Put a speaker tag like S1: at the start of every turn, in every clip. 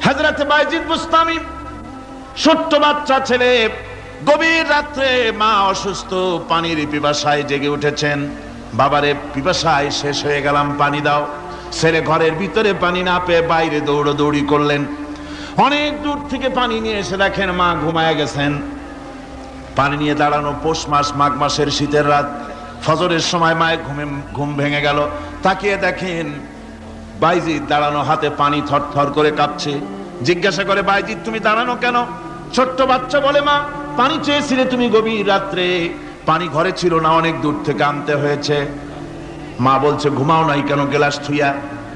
S1: হযরত বাইজিদ বুস্তামি ছোট্ট বাচ্চা ছেলে, গভীর রাত্রে মা অসুস্থ, পানির পিপাসায় জেগে উঠেছেন। বাবারে পিপাসায় শেষ হয়ে গেলাম, পানি দাও। ছেলে ঘরের ভিতরে পানি না পেয়ে বাইরে দৌড়াদৌড়ি করলেন। অনেক দূর থেকে পানি নিয়ে এসে দেখেন মা ঘুমায় গেছেন। পানি নিয়ে দাঁড়ানো পৌষ মাস, মাঘ মাসের শীতের রাত, ফজরের সময় মায়ের ঘুম ভেঙে গেল। তাকিয়ে দেখেন বাইজিদ দাঁড়ানো, হাতে পানি থরথর করে কাঁপছে। জিজ্ঞাসা করে, বাইজিদ তুমি দাঁড়ানো কেন? ছোট্ট বাচ্চা বলে, মা পানি চেয়েছিলে তুমি গভীর রাত্রে, পানি ঘরে ছিল না, অনেক দূর থেকে আনতে হয়েছে। মা বলছে, ঘুমাও নাই কেন গ্লাস থুইয়া?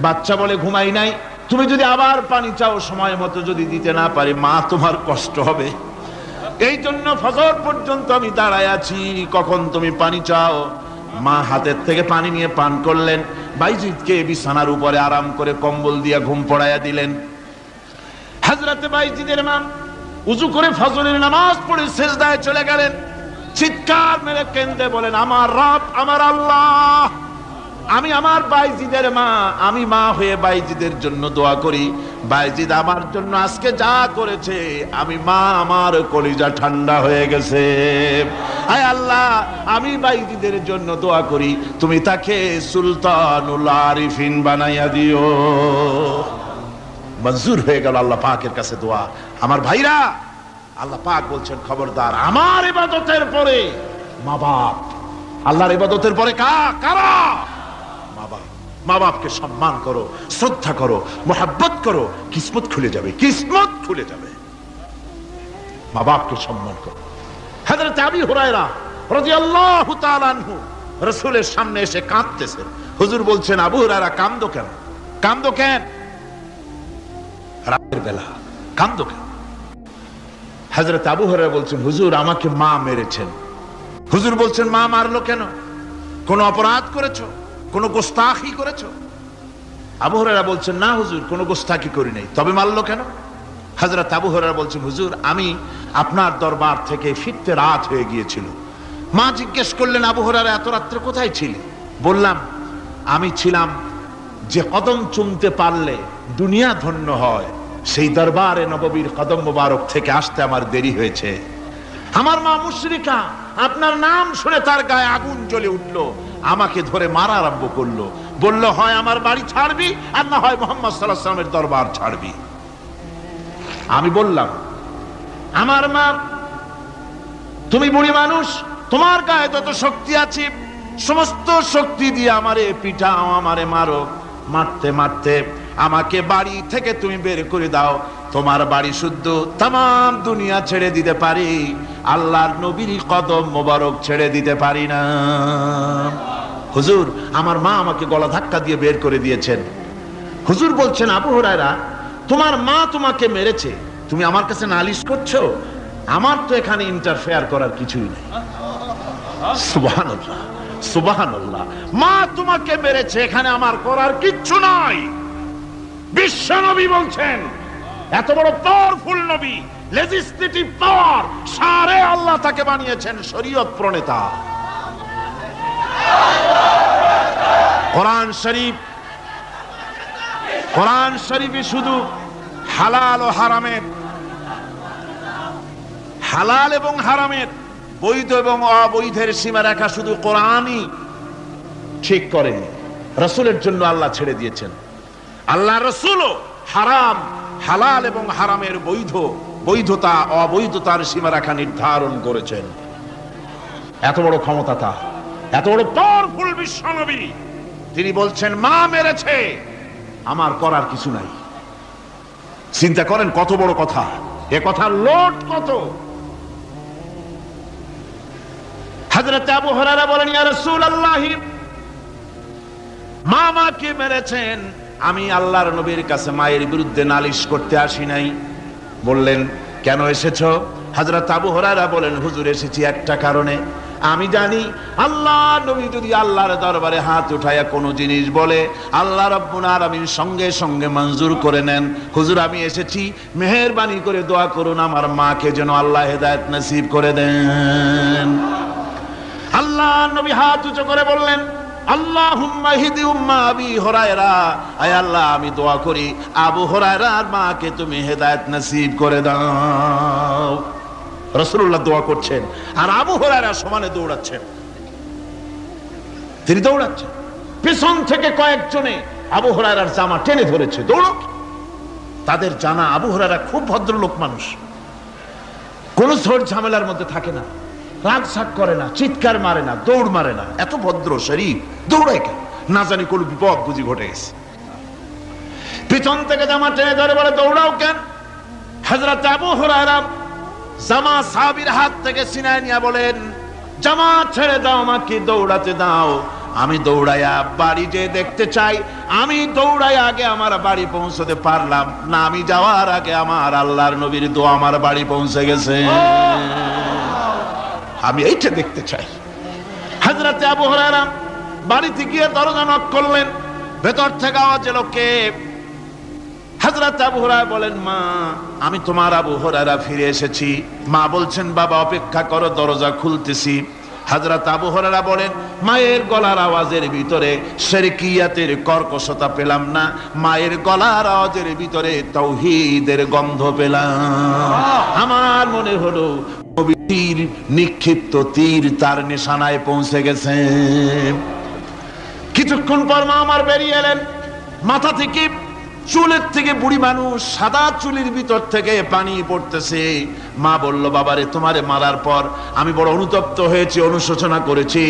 S1: বাচ্চা বলে, ঘুমাই নাই। তুমি যদি আবার পানি চাও, সময় মতো যদি দিতে না পারি, মা তোমার কষ্ট হবে। এই জন্য ফজর পর্যন্ত আমি দাঁড়ায় আছি, কখন তুমি পানি চাও। মা হাতের থেকে পানি নিয়ে পান করলেন। বাইজিদকে বিছানার উপরে আরাম করে কম্বল দিয়ে ঘুম পড়াইয়া দিলেন। হযরত বাইজিদের মা উযু করে ফজরের নামাজ পড়ে সিজদায় চলে গেলেন। চিৎকার মেরে কেঁদে বলেন, আমার রব, আমার আল্লাহ, আমি আমার বাইজিদের মা, আমি মা হয়ে বাইজিদের জন্য দোয়া করি। বাইজিদ আমার জন্য আজকে যা করেছে, আমি মা, আমার কলিজা ঠান্ডা হয়ে গেছে। আয় আল্লাহ, আমি বাইজিদের জন্য দোয়া করি, তুমি তাকে সুলতানুল আরিফিন বানাইয়া দিও। মঞ্জুর হয়ে গেল আল্লাহ পাকের কাছে দোয়া। আমার ভাইরা, আল্লাহ পাক বলছেন, খবরদার, আমার ইবাদতের পরে মা বাপ, আল্লাহর ইবাদতের পরে কারা? মা বাপ। মা বাপকে সম্মান করো, শ্রদ্ধা করো, মোহাব্বত করো, কিসমত খুলে যাবে, কিসমত খুলে যাবে। মা বাপকে সম্মান করো। হযরত আবু হুরায়রা রাদিয়াল্লাহু তাআলা আনহু রাসূলের সামনে এসে কাঁদতেছেন। হুজুর বলছেন, আবু হুরায়রা কাঁদো কেন? কাঁদো কেন? রাতের বেলা কাঁদো কেন? হযরত আবু হুরায়রা বলছেন, হুজুর আমাকে মা মেরেছেন। হুজুর বলছেন, মা মারলো কেন? কোন অপরাধ করেছো? কোন গোস্তাখি করেছো? আবু হুরায়রা বলছেন, না হুজুর, কোন গোস্তাখি করি নাই, তবে মারলো কেন? হযরত আবু হুরায়রা বলছেন, হুজুর আমি আপনার দরবার থেকে ফিরতে রাত হয়ে গিয়েছিল। মা জিজ্ঞেস করলেন, আবু হুরায়রা এত রাত্রে কোথায় ছিলে? বললাম, আমি ছিলাম যে কদম চুমতে পারলে দুনিয়া ধন্য হয়, সেই দরবারে নববীর কদম মোবারক থেকে আসতে আমার দেরি হয়েছে। আমার মা মুশরিকা, আপনার নাম শুনে তার গায়ে আগুন জ্বলে উঠলো, আমাকে ধরে মারা আরম্ভ করলো। বলল, হয় আমার বাড়ি ছাড়বি, আর না হয় মুহাম্মদ সাল্লাল্লাহু আলাইহি ওয়াসাল্লামের দরবার ছাড়বি। আমি বললাম, আমার মা, তুমি বুড়ি মানুষ, তোমার গায়ে যত শক্তি আছে সমস্ত শক্তি দিয়ে আমারে পিটাও, আমারে মারো। মারতে মারতে আমাকে বাড়ি থেকে তুমি বের করে দাও। তোমার বাড়ি শুদ্ধ, তাম দুনিয়া ছেড়ে দিতে পারি, আল্লাহর নবীর কদম মোবারক ছেড়ে দিতে পারি না। হুজুর, আমার মা আমাকে গলা ধাক্কা দিয়ে বের করে দিয়েছেন। হুজুর বলছেন, আবু হুরায়রা, তোমার মা তোমাকে মেরেছে, তুমি আমার কাছে নালিশ করছো? আমার তো এখানে ইন্টারফেয়ার করার কিছুই নেই। সুবহানাল্লাহ, সুবহানাল্লাহ। মা তোমাকে মেরেছে, এখানে আমার করার কিচ্ছু নাই। বিশ্বনবী বলছেন, এত বড় পাওয়ারফুল নবী, লেজিসলেটিভ পাওয়ার, সারে আল্লাহ তাকে বানিয়েছেন শরীয়ত প্রণেতা। কোরআন শরীফ, কোরআন শরীফে শুধু হালাল ও হারামের, হালাল এবং হারামের, বৈধ এবং অবৈধের সীমারেখা শুধু কোরআনই ঠিক করেনি, রাসূলের জন্য আল্লাহ ছেড়ে দিয়েছেন। আল্লাহ রাসূলও হারাম, হালাল এবং হারামের বৈধতা অবৈধতার সীমারেখা নির্ধারণ করেছেন। এত বড় ক্ষমতা তার, এত বড় পাওয়ারফুল বিশ্বনবী, তিনি বলছেন, মা মেরেছে, আমার করার কিছু নাই। চিন্তা করেন কত বড় কথা, এ কথার লোড কত। হযরত আবু হুরায়রা বলেন, ইয়া রাসূলুল্লাহ, মা মাকে মেরেছেন, আমি আল্লাহর নবীর কাছে মায়ের বিরুদ্ধে নালিশ করতে আসি নাই। বললেন, কেন এসেছো? হযরত আবু হুরায়রা বলেন, হুজুর এসেছি একটা কারণে, আমি জানি আল্লাহ নবী যদি আল্লাহর দরবারে হাত উঠায়া কোনো জিনিস বলে, আল্লাহ রাব্বুল আলামিন সঙ্গে সঙ্গে মঞ্জুর করে নেন। হুজুর আমি এসেছি, মেহেরবানি করে দোয়া করুন আমার মাকে যেন আল্লাহ হেদায়েত নসিব করে দেন। আল্লাহ নবী হাত উঁচু করে বললেন, আল্লাহুম্মা হিদি উম্মা আবি হুরায়রা, আয় আল্লাহ আমি দোয়া করি আবু হুরায়রার মাকে তুমি হেদায়েত নসিব করে দাও। রাসূলুল্লাহ দোয়া করছেন আর আবু হুরায়রা সমানে দৌড়াচ্ছেন। তিনি দৌড়াচ্ছেন, পিছন থেকে কয়েকজনে আবু হুরায়রার জামা টেনে ধরেছে, দৌড়ো। তাদের জানা আবু হুরায়রা খুব ভদ্রলোক মানুষ, কোন ঝড় ঝামেলার মধ্যে থাকে না, রাগ সাগ করে না, চিৎকার মারে না, দৌড় মারে না, এত ভদ্র শরীর, দৌড়ায় কেন? না জানি কোন বিপদ বুঝি ঘটে গেছে। পিছন থেকে জামা টেনে ধরে বলে দৌড়াও কেন? হযরত আবু হুরায়রা জামা সাহাবীর হাত থেকে ছিনায় নিয়ে বলেন, জামা ছেড়ে দাও, আমাকে দৌড়াতে দাও। আমি দৌড়াইয়া বাড়ি যে দেখতে চাই, আমি দৌড়াইয়া আগে আমার বাড়ি পৌঁছতে পারলাম না, আমি যাওয়ার আগে আমার আল্লাহর নবীর দোয়া আমার বাড়ি পৌঁছে গেছে, আমি এইটা দেখতে চাই। হযরত আবু হুরায়রা বাড়িতে গিয়ে দরজা নক করলেন, ভেতর থেকে আওয়াজ এলো, কে? হযরত আবু হুরায়রা বলেন, মা আমি তোমার আবু হুরায়রা ফিরে এসেছি। মা বলছেন, বাবা অপেক্ষা করো, দরজা খুলতেছি। হযরত আবু হুরায়রা বলেন, মায়ের গলার আওয়াজের ভিতরে শিরকিয়াতের কর্কশতা পেলাম না, মায়ের গলার আওয়াজের ভিতরে তাওহীদের গন্ধ পেলাম। আমার মনে হলো নবীর নিক্ষিপ্ত তীর তার নিশানায় পৌঁছে গেছে। কিছুক্ষণ পর মা আমার বেরিয়ে এলেন, মাথা থেকে চুলের থেকে বুড়ি মানুষ, সাদা চুলের ভিতর থেকে পানি পড়তেছে। মা বলল, বাবারে তোমারে মারার পর আমি বড় অনুতপ্ত হয়েছি, অনুশোচনা করেছি,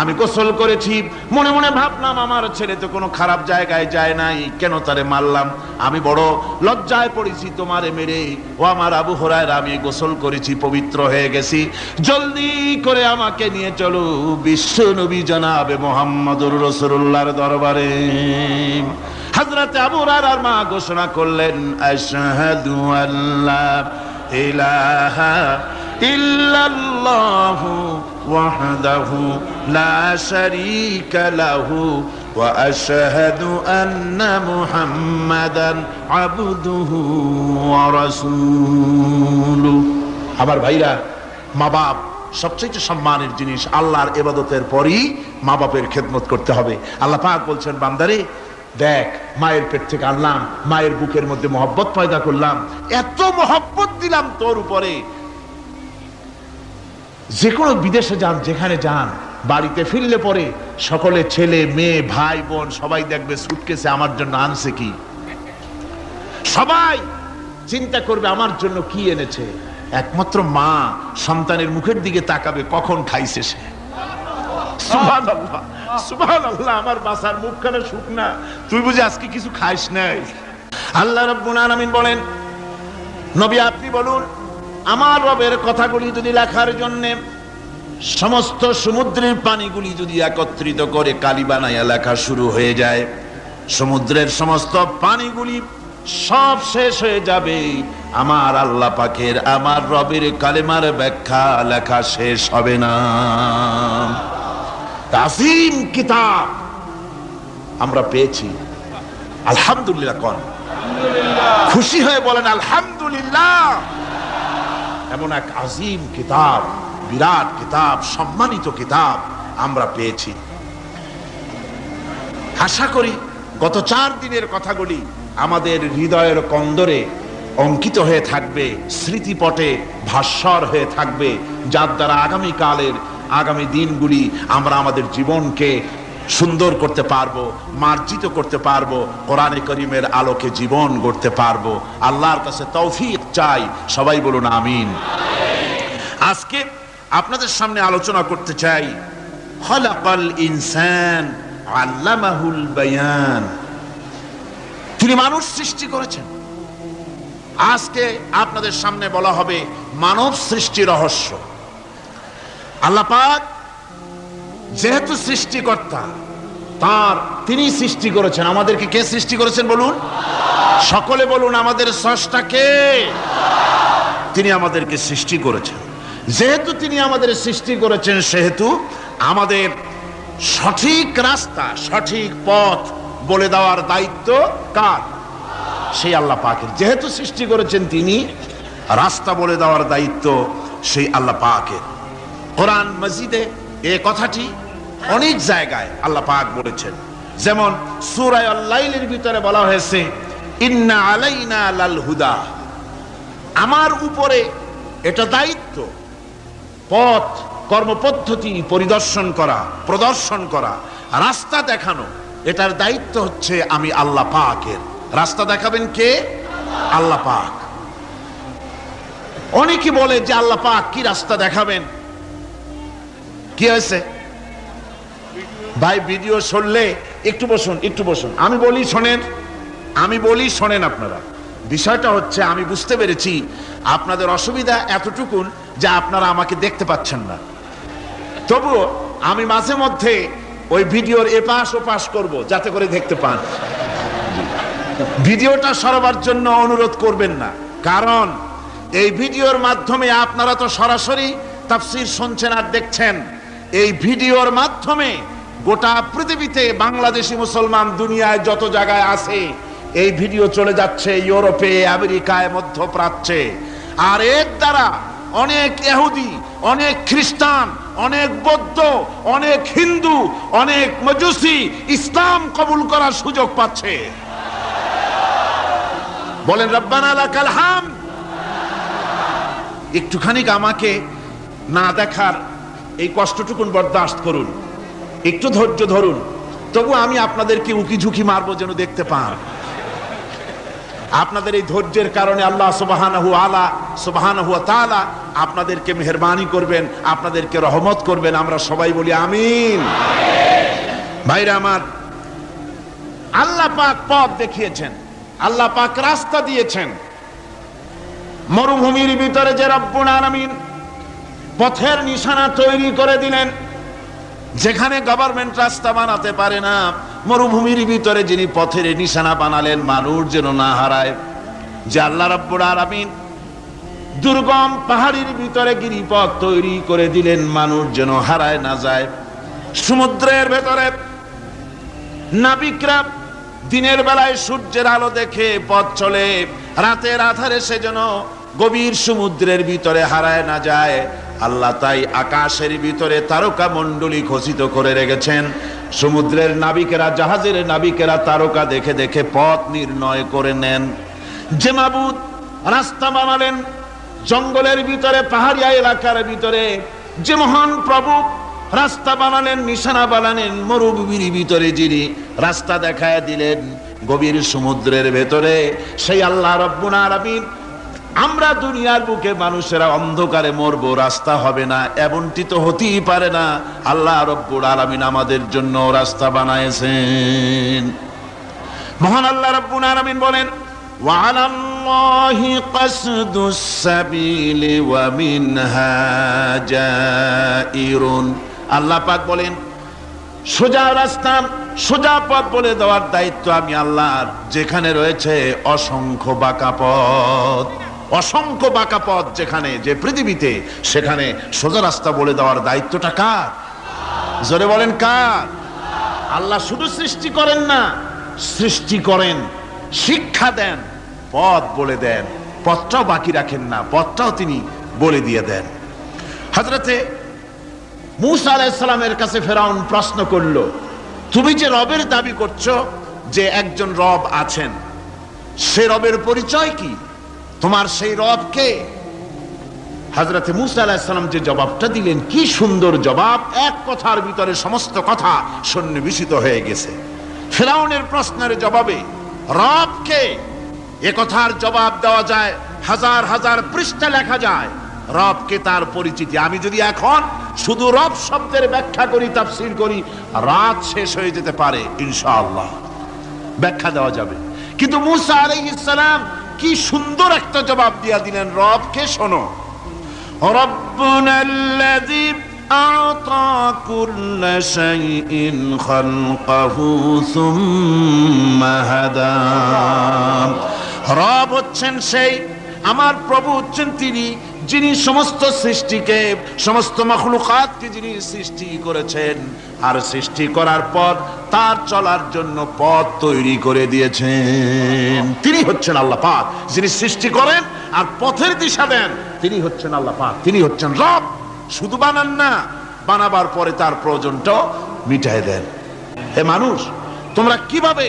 S1: আমি গোসল করেছি, মনে মনে ভাবলাম আমার ছেলে তো কোনো খারাপ জায়গায় যায় নাই, কেন তারে মারলাম? আমি বড় লজ্জায় পড়েছি তোমারে মেরে। ও আমার আবু হুরায়রা, আমি গোসল করেছি, পবিত্র হয়ে গেছি, জলদি করে আমাকে নিয়ে চলো বিশ্ব নবী জনাবে মুহাম্মদুর রাসূলুল্লাহর দরবারে। হযরত আবু হুরায়রার মা ঘোষণা করলেন, আশহাদু আল্লা ইলাহা ইল্লাল্লাহু ওয়াহদাহু লা শারীকা লাহু ওয়া আশহাদু আন্না মুহাম্মাদান আবদুহু ওয়া রাসূলুহু। আমার ভাইরা, মা বাপ সবচেয়ে সম্মানের জিনিস। আল্লাহর ইবাদতের পরই মা বাপের খেদমত করতে হবে। আল্লাহ পাক বলছেন, বান্দারে দেখ, মায়ের পেট থেকে আনলাম, মায়ের বুকের মধ্যে মহব্বত পয়দা করলাম, এত মহব্বত দিলাম তোর উপরে, যে কোনো বিদেশে যান, যেখানে যান, বাড়িতে ফিরলে পরে সকলে ছেলে মেয়ে ভাই বোন সবাই দেখবে সুটকেসে আমার জন্য আনছে কি, সবাই চিন্তা করবে আমার জন্য কি এনেছে। একমাত্র মা সন্তানের মুখের দিকে তাকাবে কখন খাইছে সে। সুবহানাল্লাহ, সুবহানাল্লাহ, আমার বাসার মুখখানা শুকনা, তুই বুঝি আজকে কিছু খাইস নাই? আল্লাহ রাব্বুল আলামিন বলেন, নবী আপনি বলুন, আমার রবের কথাগুলি যদি লেখার জন্য সমস্ত সমুদ্রের পানিগুলি যদি একত্রিত করে কালি বানাইয়া লেখা শুরু হয়ে যায়, সমুদ্রের সমস্ত পানিগুলি সব শেষ হয়ে যাবে, আমার আল্লাহ পাকের, আমার রবের কালেমার ব্যাখ্যা লেখা শেষ হবে না। তাসিম কিতাব আমরা পেয়েছি, আলহামদুলিল্লাহ কোন খুশি হয়ে বলেন আলহামদুলিল্লাহ। এমন এক আজিম কিতাব, বিরাট কিতাব, সম্মানিত কিতাব আমরা পেয়েছি। আশা করি গত 4 দিনের কথাগুলি আমাদের হৃদয়ের কন্দরে অঙ্কিত হয়ে থাকবে, স্মৃতিপটে ভাস্বর হয়ে থাকবে, যার দ্বারা আগামী দিনগুলি আমরা আমাদের জীবনকে সুন্দর করতে পারবো, মার্জিত করতে পারবো, কোরআনে কারীমের আলোকে জীবন গড়তে পারবো। আল্লাহর কাছে তৌফিক চাই, সবাই বলুন আমিন। আজকে আপনাদের সামনে আলোচনা করতে চাই, খালাকাল ইনসান আল্লামাহুল বায়ান। তিনি মানুষ সৃষ্টি করেছেন। আজকে আপনাদের সামনে বলা হবে মানব সৃষ্টি রহস্য। আল্লাহ পাক যেহেতু সৃষ্টিকর্তা, তিনি সৃষ্টি করেছেন। আমাদেরকে কে সৃষ্টি করেছেন বলুন? সকলে বলুন, আমাদের স্রষ্টা কে? তিনি আমাদেরকে সৃষ্টি করেছেন। যেহেতু তিনি আমাদের সৃষ্টি করেছেন, সেহেতু আমাদের সঠিক রাস্তা, সঠিক পথ বলে দেওয়ার দায়িত্ব কার? সেই আল্লাহ পাকের। যেহেতু সৃষ্টি করেছেন তিনি, রাস্তা বলে দেওয়ার দায়িত্ব সেই আল্লাহ পাকের। কোরআন মাজিদে এই কথাটি অনেক জায়গায় আল্লাহ পাক বলেছেন। যেমন সূরা আল-লাইলের ভিতরে বলা হয়েছে ইন্না আলাইনা লাল হুদা, আমার উপরে এটা দায়িত্ব, পথ কর্মপদ্ধতি পরিদর্শন করা, প্রদর্শন করা, রাস্তা দেখানো, এটার দায়িত্ব হচ্ছে আমি আল্লাহ পাকের। রাস্তা দেখাবেন কে? আল্লাহ পাক। অনেকে বলে যে আল্লাহ পাক কি রাস্তা দেখাবেন? কি হয়েছে ভাই? ভিডিও শুনলে একটু বসুন, একটু বসুন, আমি বলি শোনেন আপনারা। বিষয়টা হচ্ছে আমি বুঝতে পেরেছি আপনাদের অসুবিধা এতটুকুন যে আপনারা আমাকে দেখতে পাচ্ছেন না, তবুও আমি মাঝে মধ্যে ওই ভিডিওর এপাশ ওপাশ করব যাতে করে দেখতে পান। ভিডিওটা সরাবার জন্য অনুরোধ করবেন না, কারণ এই ভিডিওর মাধ্যমে আপনারা তো সরাসরি তাফসীর শুনছেন আর দেখছেন। এই ভিডিওর মাধ্যমে গোটা পৃথিবীতে বাংলাদেশি মুসলমান দুনিয়ায় যত জায়গায় আছে এই ভিডিও চলে যাচ্ছে, ইউরোপে, আমেরিকায়, মধ্যপ্রাচ্যে। আর এর দ্বারা অনেক ইহুদি, অনেক খ্রিস্টান, অনেক বৌদ্ধ, অনেক হিন্দু, অনেক মজুসি ইসলাম কবুল করার সুযোগ পাচ্ছে। বলেন রব্বানা লাকাল হামদ। একটুখানি আমাকে না দেখার এই কষ্টটুকুন বরদাস্ত করুন, একটু ধৈর্য ধরুন, তবু আমি আপনাদেরকে উকি ঝুঁকি মারবো যেন দেখতে পান। আপনাদের এই ধৈর্যের কারণে আল্লাহ সুবহানাহু ওয়া তাআলা আপনাদেরকে মেহেরবানি করবেন, আপনাদেরকে রহমত করবেন। আমরা সবাই বলি আমিন। ভাইরা আমার, আল্লাহ পাক পথ দেখিয়েছেন, আল্লাহ পাক রাস্তা দিয়েছেন। মরুভূমির ভিতরে যে রব্বুল আলামিন পথের নিশানা তৈরি করে দিলেন, যেখানে গভর্নমেন্ট রাস্তা বানাতে পারে না, মরুভূমির ভিতরে যিনি পথের নিশানা বানালেন মানুষ যেন না হারায়। যে আল্লাহ রাব্বুল আলামিন দুর্গম পাহাড়ের ভিতরে গিরিপথ তৈরি করে দিলেন মানুষ যেন হারায় না যায়। সমুদ্রের ভেতরে নাবিকরা দিনের বেলায় সূর্যের আলো দেখে পথ চলে, রাতের আধারে সে যেন গভীর সমুদ্রের ভিতরে হারায় না যায়। আল্লাহ তাই আকাশের ভিতরে তারকা মণ্ডলী খচিত করে রেখেছেন। সমুদ্রের নাবিকেরা, জাহাজের নাবিকেরা তারকা দেখে দেখে পথ নির্ণয় করে নেন। যে মাবুদ রাস্তা বানালেন জঙ্গলের ভিতরে, পাহাড়িয়া এলাকার ভিতরে, যে মহান প্রভু রাস্তা বানালেন, নিশানা বানালেন মরুভূমির ভিতরে, যিনি রাস্তা দেখায় দিলেন গভীর সমুদ্রের ভেতরে, সেই আল্লাহ রাব্বুল আলামিন। আমরা দুনিয়ার বুকে মানুষেরা অন্ধকারে মরবো, রাস্তা হবে না, এমনটি তো হতেই পারে না। আল্লাহ রাব্বুল আলামিন আমাদের জন্য রাস্তা বানায়েছেন। মহান আল্লাহ রাব্বুল আলামিন বলেন ওয়া আলাল্লাহি কাসদুস সাবিলি ওয়া মিনহা জাইরুন। আল্লাহ পাক বলেন সোজা রাস্তা, সোজা পথ বলে দেওয়ার দায়িত্ব আমি আল্লাহর। যেখানে রয়েছে অসংখ্য বাঁকা পথ, অসংখ্য বাঁকা পথ যেখানে, যে পৃথিবীতে, সেখানে সোজা রাস্তা বলে দেওয়ার দায়িত্বটা কার? জোরে বলেন কার? আল্লাহ শুধু সৃষ্টি করেন না, সৃষ্টি করেন, শিক্ষা দেন, পথ বলে দেন, পথটাও বাকি রাখেন না, পথটাও তিনি বলে দিয়ে দেন। হযরতে মূসা আলাইহিস সালামের কাছে ফেরাউন প্রশ্ন করলো, তুমি যে রবের দাবি করছো যে একজন রব আছেন, সে রবের পরিচয় কি? তোমার সেই রব কে? হযরতে মূসা আলাইহিস সালাম যে জবাবটা দিলেন, কি সুন্দর জবাব! এক কথার ভিতরে সমস্ত কথা সন্নিবেশিত হয়ে গেছে। ফেরাউনের প্রশ্নের জবাবে রব কে, এ কথার জবাব দেওয়া যায়, হাজার হাজার পৃষ্ঠা লেখা যায়। রবকে, তার পরিচিতি। আমি যদি এখন শুধু রব শব্দের ব্যাখ্যা করি, তাফসীর করি, রাত শেষ হয়ে যেতে পারে, ইনশাআল্লাহ ব্যাখ্যা দেওয়া যাবে। কিন্তু মূসা আলাইহিস সালাম কি সুন্দর একটা জবাব দিয়া দিলেন রবকে। শোনো, রব্বুনাল্লাযী আ'তা কুল্লা শাইইন খালকাহু সুম্মা হাদা। রব হচ্ছেন সেই, আমার প্রভু হচ্ছেন তিনি, যিনি সমস্ত সৃষ্টিকে, সমস্ত মাখলুকাতকে যিনি সৃষ্টি করেছেন, আর সৃষ্টি করার পর তার চলার জন্য পথ তৈরি করে দিয়েছেন। তিনি হচ্ছেন আল্লাহ পাক, যিনি সৃষ্টি করেন আর পথের দিশা দেন। তিনি হচ্ছেন আল্লাহ পাক, তিনি হচ্ছেন রব। শুধু বানান না, বানাবার পরে তার প্রয়োজনটাও মিটায় দেন। হে মানুষ, তোমরা কিভাবে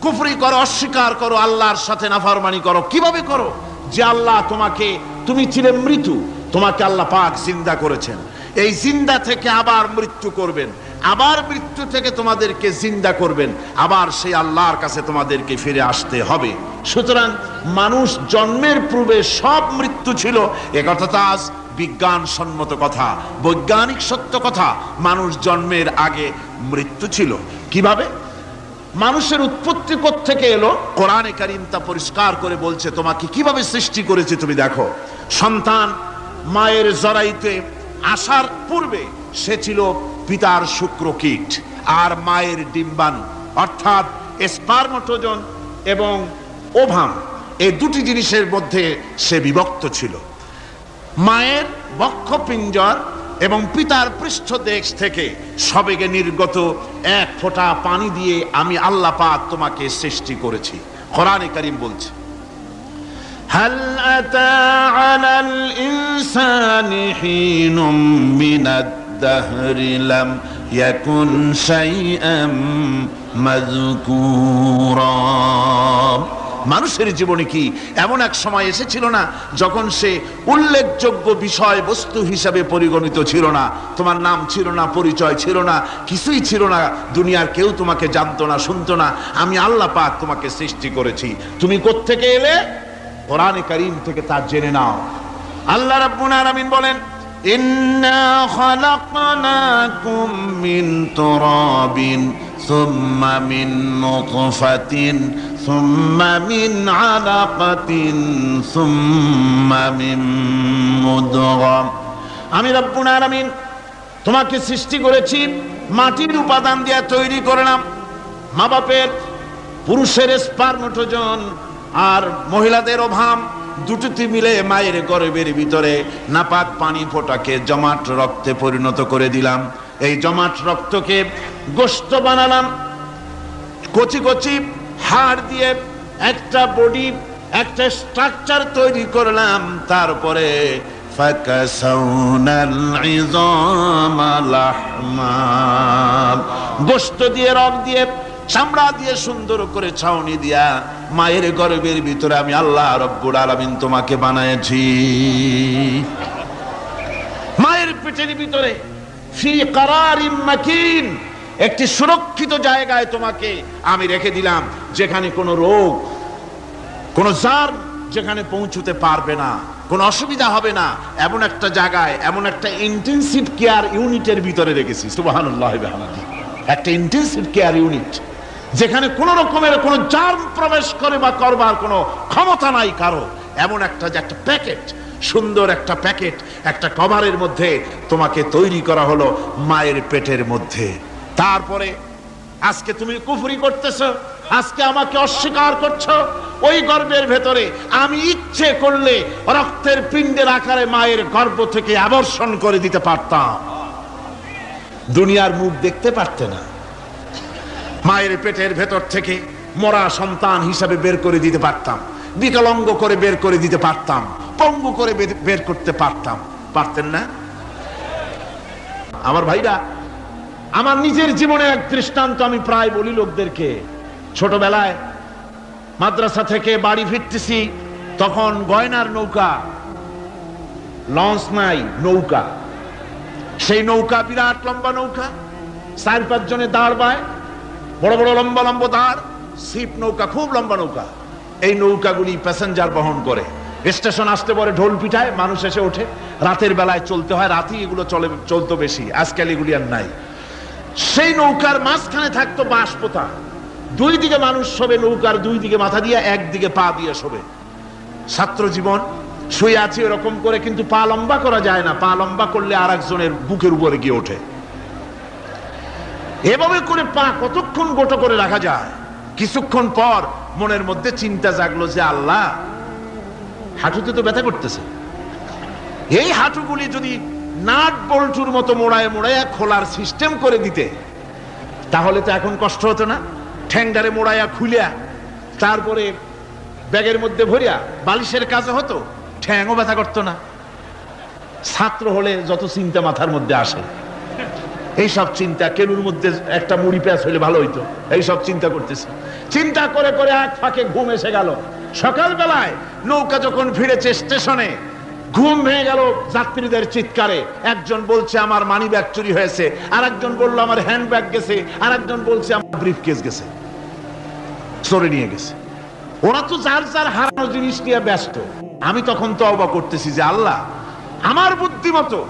S1: কুফরি করো, অস্বীকার করো, আল্লাহর সাথে নাফরমানি করো? কিভাবে করো? যে আল্লাহ তোমাকে, তুমি ছিলে মৃত্যু, তোমাকে আল্লাহ পাক জিন্দা করেছেন, এই জিন্দা থেকে আবার মৃত্যু করবেন, আবার মৃত্যু থেকে তোমাদেরকে জিন্দা করবেন, আবার সেই আল্লাহর কাছে তোমাদেরকে ফিরে আসতে হবে। সুতরাং মানুষ জন্মের পূর্বে সব মৃত্যু ছিল, একথা তো আজ বিজ্ঞানসম্মত কথা, বৈজ্ঞানিক সত্য কথা। মানুষ জন্মের আগে মৃত্যু ছিল। কিভাবে? মানুষের উৎপত্তি কোত্থেকে এলো? কোরআনে কারীম তা পরিষ্কার করে বলছে। তোমাকে কিভাবে সৃষ্টি করেছে তুমি দেখো। সন্তান মায়ের জরায়ুতে আসার পূর্বে সে ছিল পিতার শুক্রকীট আর মায়ের ডিম্বাণু, অর্থাৎ স্পার্মটোজন এবং ওভাম, এই দুটি জিনিসের মধ্যে সে বিভক্ত ছিল। মায়ের বক্ষপিঞ্জর এবং পিতার পৃষ্ঠদেশ থেকে সবেগে নির্গত এক ফোঁটা পানি দিয়ে আমি আল্লাহ পাক তোমাকে সৃষ্টি করেছি। কোরআনে কারীম বলছে, হাল আতা আলাল ইনসানি হিনুম মিনাদ দাহরি লাম ইয়াকুন শাইআম মাযকুরা। মানুষের জীবনে কি এমন এক সময় এসেছিল না যখন সে উল্লেখযোগ্য বিষয় বস্তু হিসাবে পরিগণিত ছিল না? তোমার নাম ছিল না, পরিচয় ছিল না, কিছুই ছিল না, দুনিয়ার কেউ তোমাকে জানতো না, শুনতো না। আমি আল্লাহ পাক তোমাকে সৃষ্টি করেছি। তুমি কোত্থেকে এলে? কোরআনে কারীম থেকে তা জেনে নাও। আল্লাহ রাব্বুল আলামিন বলেন, ইন্না খালাকনাকুম মিন তুরাবিন সুম্মা মিন নুতফাতিন সুম্মা মিন আলাকাতিন সুম্মা মিন মুদগা। আমি রব্বুল আলামিন তোমাকে সৃষ্টি করেছি, মাটির উপাদান দিয়ে তৈরি করলাম। মা বাপের, পুরুষের স্পার্মটোজন আর মহিলাদের ওভাম দুটোতে মিলে মায়ের গর্ভের ভিতরে নাপাক পানি ফোঁটাকে জমাট রক্তে পরিণত করে দিলাম। এই জমাট রক্তকে গোশত বানালাম, কচি কচি হাড় দিয়ে একটা বডি, একটা স্ট্রাকচার তৈরি করলাম। তারপরে ফাকাসাউনাল ইযামা লাহমা, গোশত দিয়ে, রক দিয়ে, চামড়া দিয়ে সুন্দর করে ছাউনি দিয়া মায়ের গর্ভের ভিতরে আমি আল্লাহ রব্বুল আলামিন তোমাকে বানাইছি। মায়ের পেটের ভিতরে ফি কারারিম মাকিন, একটি সুরক্ষিত জায়গায় তোমাকে আমি রেখে দিলাম, যেখানে কোনো রোগ, কোনো জার্ম যেখানে পৌঁছতে পারবে না, কোনো অসুবিধা হবে না। এমন একটা জায়গায়, এমন একটা ইন্টেনসিভ কেয়ার ইউনিটের ভিতরে রেখেছি। সুবহানাল্লাহ ওয়া বিহামদিহি। একটা ইন্টেনসিভ কেয়ার ইউনিট, যেখানে কোনো রকমের কোনো জার্ম প্রবেশ করে বা করবার কোনো ক্ষমতা নাই কারো। এমন একটা যে একটা প্যাকেট, সুন্দর একটা প্যাকেট, একটা কভারের মধ্যে তোমাকে তৈরি করা হলো মায়ের পেটের মধ্যে। তারপরে আজকে তুমি কুফরি করতেছো, আজকে আমাকে অস্বীকার করছো। ওই গর্ভের ভেতরে আমি ইচ্ছে করলে রক্তের পিণ্ডের আকারে মায়ের গর্ভ থেকে আবর্ষণ করে দিতে পারতাম, দুনিয়ার মুখ দেখতে পারতে না। মায়ের পেটের ভেতর থেকে মরা সন্তান হিসাবে বের করে দিতে পারতাম, বিকলাঙ্গ করে বের করে দিতে পারতাম, পঙ্গু করে বের করতে পারতাম। পারতেন না? আমার ভাইরা, আমার নিজের জীবনে এক দৃষ্টান্ত আমি প্রায় বলি লোকদেরকে। ছোটবেলায় মাদ্রাসা থেকে বাড়ি ফিরতেছি, তখন গয়নার নৌকা, লঞ্চ নাই, নৌকা। সেই নৌকা বিরাট লম্বা নৌকা, 4-5 জনে দাঁড় বায়, বড় বড় লম্বা লম্বা দাঁড়, ছিপ নৌকা, খুব লম্বা নৌকা। এই নৌকাগুলি প্যাসেঞ্জার বহন করে। স্টেশন আসতে পরে ঢোল পিঠায়, মানুষ এসে ওঠে। রাতের বেলায় চলতে হয়, রাতেই এগুলো চলতো বেশি, আজকাল এগুলি আর নাই। সেই নৌকার মাঝখানে থাকতো বাঁশ পোতা, দুই দিকে মানুষ শোবে, নৌকার দুই দিকে মাথা দিয়ে, একদিকে পা দিয়ে শোবে। ছাত্র জীবন, শুয়ে আছি এরকম করে, কিন্তু পা লম্বা করা যায় না, পা লম্বা করলে আর একজনের বুকের উপরে গিয়ে ওঠে। এভাবে করে পা কতক্ষণ গোটো করে রাখা যায়? কিছুক্ষণ পর মনের মধ্যে চিন্তা জাগলো যে আল্লাহ, হাঁটুতে তো ব্যথা করতেছে, এই হাঁটুগুলি যদি নাট বল্টুর মতো মোড়ায় মোড়ায় খোলার সিস্টেম করে দিতে, তাহলে তো এখন কষ্ট হতো না। ঠ্যাংডারে মোড়াইয়া খুলিয়া তারপরে ব্যাগের মধ্যে ভরিয়া বালিশের কাজে হতো, ঠ্যাংও ব্যথা করতো না। ছাত্র হলে যত চিন্তা মাথার মধ্যে আসে, এইসব চিন্তা, কেনুর মধ্যে একটা মুড়ি পেঁয়াজ হইলে ভালো হইতো, এইসব চিন্তা করতেছি। চিন্তা করে করে এক ফাঁকে ঘুম এসে গেল। সকালবেলায় নৌকা যখন ফিরেছে স্টেশনে, ঘুম ভেঙে গেল যাত্রীদের চিৎকারে। একজন বলছে আমার মানি ব্যাগ চুরি হয়েছে, আর একজন বললো আমার হ্যান্ড ব্যাগ গেছে, আর একজন বলছে আমার ব্রিফ কেস গেছে, চোরে নিয়ে গেছে। ওরা তো যার যার হারানো জিনিস নিয়ে ব্যস্ত। আমি তখন তওবা করতেছি যে আল্লাহ, আমার বুদ্ধিমতো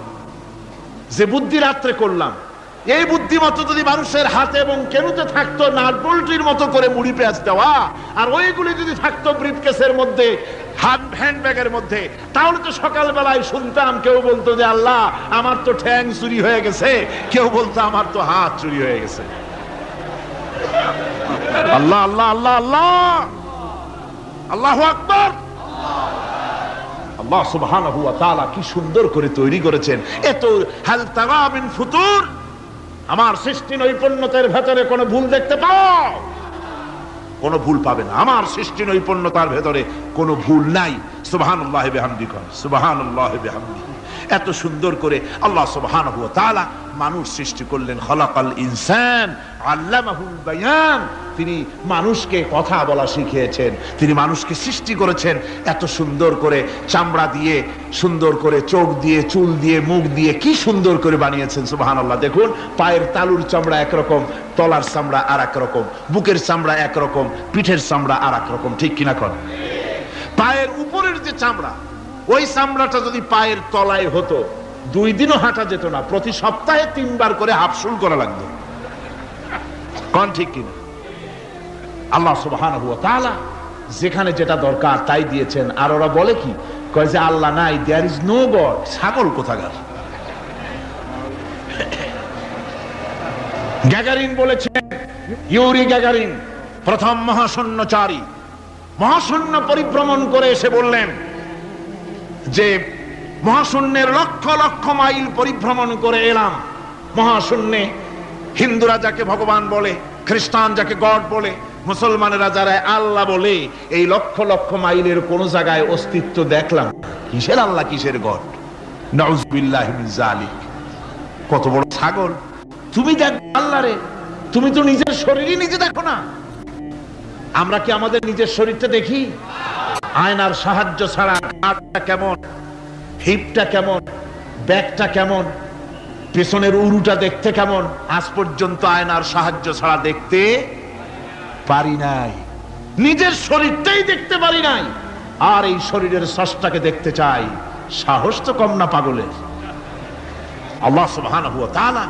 S1: যে বুদ্ধি রাত্রে করলাম, এই বুদ্ধিমতো যদি মানুষের হাতে এবং কেনুতে থাকতো নাট বল্টুর মতো করে মুড়ি পেঁয়াজ দেওয়া, আর ওইগুলি যদি থাকতো ব্রিফকেসের মধ্যে, হ্যান্ডব্যাগের মধ্যে, তাহলে তো সকালবেলায় শুনতাম কেউ বলতো যে আল্লাহ আমার তো ঠ্যাং চুরি হয়ে গেছে, কেউ বলতো আমার তো হাত চুরি হয়ে গেছে। আল্লাহ আল্লাহ আল্লাহ আল্লাহ, আল্লাহু আকবার। আল্লাহ সুবহানাহু ওয়া তাআলা কি সুন্দর করে তৈরি করেছেন। এত হাল তারা মিন ফুতুর, আমার সৃষ্টি নৈপুণ্যতার ভেতরে কোনো ভুল দেখতে পাও? কোনো ভুল পাবে না। আমার সৃষ্টি নৈপুণ্যতার ভেতরে কোনো ভুল নাই। সুবহানাল্লাহি বিহামদিহি, সুবহানাল্লাহি বিহামদিহি। এত সুন্দর করে আল্লাহ সুবহানাহু ওয়া তাআলা মানুষ সৃষ্টি করলেন। খলাকাল ইনসান আল্লামাহুল বায়ান। তিনি মানুষকে কথা বলা শিখিয়েছেন, তিনি মানুষকে সৃষ্টি করেছেন এত সুন্দর করে, চামড়া দিয়ে, সুন্দর করে চোখ দিয়ে, চুল দিয়ে, মুখ দিয়ে, কি সুন্দর করে বানিয়েছেন। সুবহানাল্লাহ। দেখুন, পায়ের তালুর চামড়া একরকম, তলার চামড়া আর এক রকম, বুকের চামড়া একরকম, পিঠের চামড়া আর এক রকম, ঠিক কিনা কর? পায়ের উপরের যে চামড়া, ওই চামড়াটা যদি পায়ের তলায় হতো, 2 দিনও হাঁটা যেত না, প্রতি সপ্তাহে 3 বার করে হাফসুল করা লাগতো। কোন ঠিক কিনা? আল্লাহ সুবহানাহু ওয়া তাআলা যেখানে যেটা দরকার তাই দিয়েছেন। আর ওরা বলে কি, কয় যে আল্লাহ নাই, দেয়ার ইজ নো গড। ছাগল কোথাকার। গ্যাগারিন বলেছেন, ইউরি গ্যাগারিন প্রথম মহাশূন্যচারী, মহাশূন্য পরিভ্রমণ করে এসে বললেন যে মহাশূন্যের লক্ষ লক্ষ মাইল পরিভ্রমণ করে এলাম। মহাশূন্যে হিন্দুরা যাকে ভগবান বলে, খ্রিস্টান যাকে গড বলে, মুসলমানেরা যারা আল্লাহ বলে, এই লক্ষ লক্ষ মাইলের কোন জায়গায় অস্তিত্ব দেখলাম। কিসের আল্লাহ, কিসের গড? নাউযুবিল্লাহি মিন যালিক। কত বড় ছাগল! তুমি দেখ আল্লাহ রে, তুমি তো নিজের শরীরই নিজে দেখো না। আমরা কি আমাদের নিজের শরীরটা দেখি? আয়নার সাহায্য ছাড়া ঘাড়টা কেমন, হিপটা কেমন, ব্যাকটা কেমন, পেছনের উরুটা দেখতে কেমন, আজ পর্যন্ত আয়নার সাহায্য ছাড়া দেখতে পারি নাই। নিজের শরীরটাই দেখতে পারি নাই, আর এই শরীরের স্রষ্টাকে দেখতে চাই। সাহস তো কম না পাগলের। আল্লাহ সুবহানাহু ওয়া তাআলা